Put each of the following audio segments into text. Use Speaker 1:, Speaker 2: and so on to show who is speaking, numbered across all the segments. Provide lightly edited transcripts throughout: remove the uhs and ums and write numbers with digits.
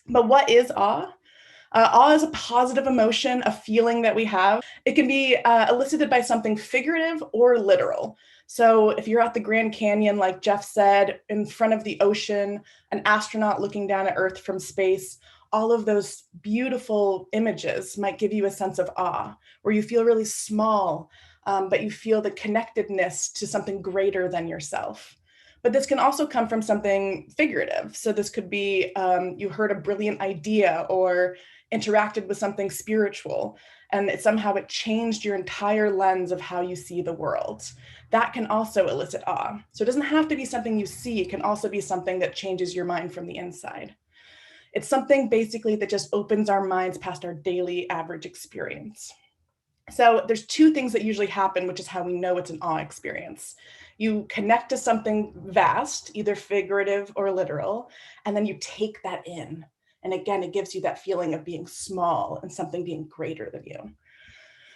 Speaker 1: But what is awe? Awe is a positive emotion, a feeling that we have. It can be elicited by something figurative or literal. So if you're at the Grand Canyon, like Jeff said, in front of the ocean, an astronaut looking down at Earth from space, all of those beautiful images might give you a sense of awe, where you feel really small, but you feel the connectedness to something greater than yourself. But this can also come from something figurative. So this could be you heard a brilliant idea or interacted with something spiritual, and somehow it changed your entire lens of how you see the world. That can also elicit awe. So it doesn't have to be something you see, it can also be something that changes your mind from the inside. It's something basically that just opens our minds past our daily average experience. So there's two things that usually happen, which is how we know it's an awe experience. You connect to something vast, either figurative or literal, and then you take that in. And again, it gives you that feeling of being small and something being greater than you.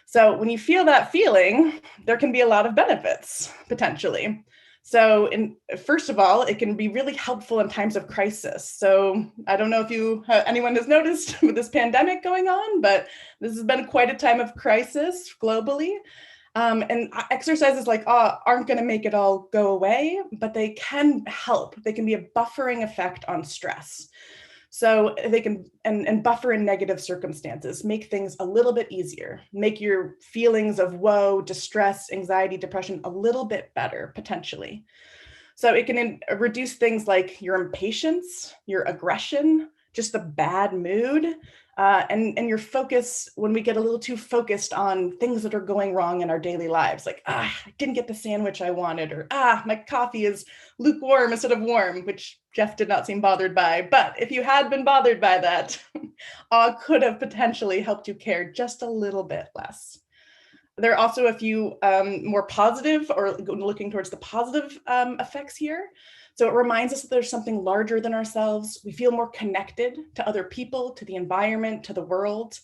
Speaker 1: So when you feel that feeling, there can be a lot of benefits, potentially. So first of all, it can be really helpful in times of crisis. So I don't know if anyone has noticed with this pandemic going on, but this has been quite a time of crisis globally. And exercises like awe aren't going to make it all go away, but they can help. They can be a buffering effect on stress. So they can, and buffer in negative circumstances, make things a little bit easier, make your feelings of woe, distress, anxiety, depression a little bit better, potentially. So it can reduce things like your impatience, your aggression, just the bad mood, and your focus when we get a little too focused on things that are going wrong in our daily lives, like, I didn't get the sandwich I wanted, or my coffee is lukewarm instead of warm, which Jeff did not seem bothered by. But if you had been bothered by that, could have potentially helped you care just a little bit less. There are also a few more positive, or looking towards the positive effects here. So it reminds us that there's something larger than ourselves. We feel more connected to other people, to the environment, to the world.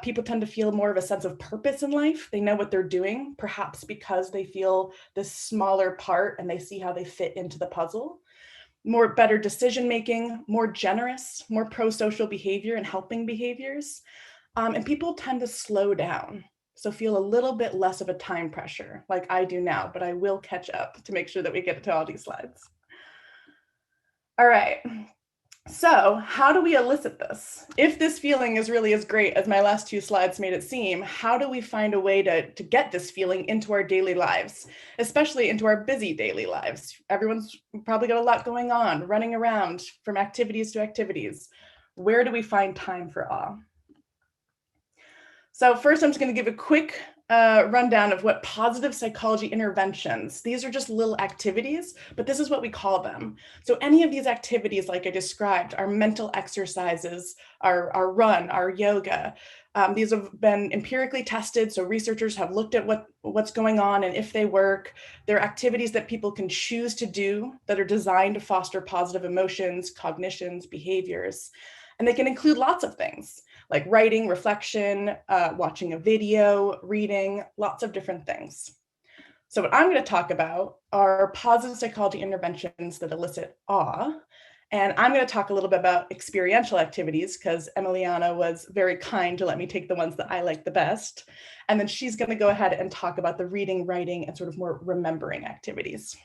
Speaker 1: People tend to feel more of a sense of purpose in life. They know what they're doing, perhaps because they feel this smaller part and they see how they fit into the puzzle. More better decision making, more generous, more pro-social behavior and helping behaviors. And people tend to slow down. So feel a little bit less of a time pressure, like I do now, but I will catch up to make sure that we get to all these slides. All right, so how do we elicit this? If this feeling is really as great as my last two slides made it seem, how do we find a way to get this feeling into our daily lives, especially into our busy daily lives? Everyone's probably got a lot going on, running around from activities to activities. Where do we find time for awe? So first, I'm just going to give a quick rundown of what positive psychology interventions. These are just little activities, but this is what we call them. So any of these activities, like I described, are mental exercises, our run, our yoga. These have been empirically tested, so researchers have looked at what's going on and if they work. They're activities that people can choose to do that are designed to foster positive emotions, cognitions, behaviors. And they can include lots of things, like writing, reflection, watching a video, reading, lots of different things. So what I'm going to talk about are positive psychology interventions that elicit awe. And I'm going to talk a little bit about experiential activities because Emiliana was very kind to let me take the ones that I like the best. And then she's going to go ahead and talk about the reading, writing, and sort of more remembering activities.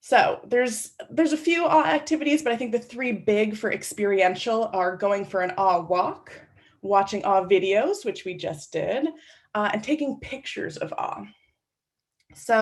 Speaker 1: So there's a few awe activities, but I think the three big for experiential are going for an awe walk, watching awe videos, which we just did, and taking pictures of awe. So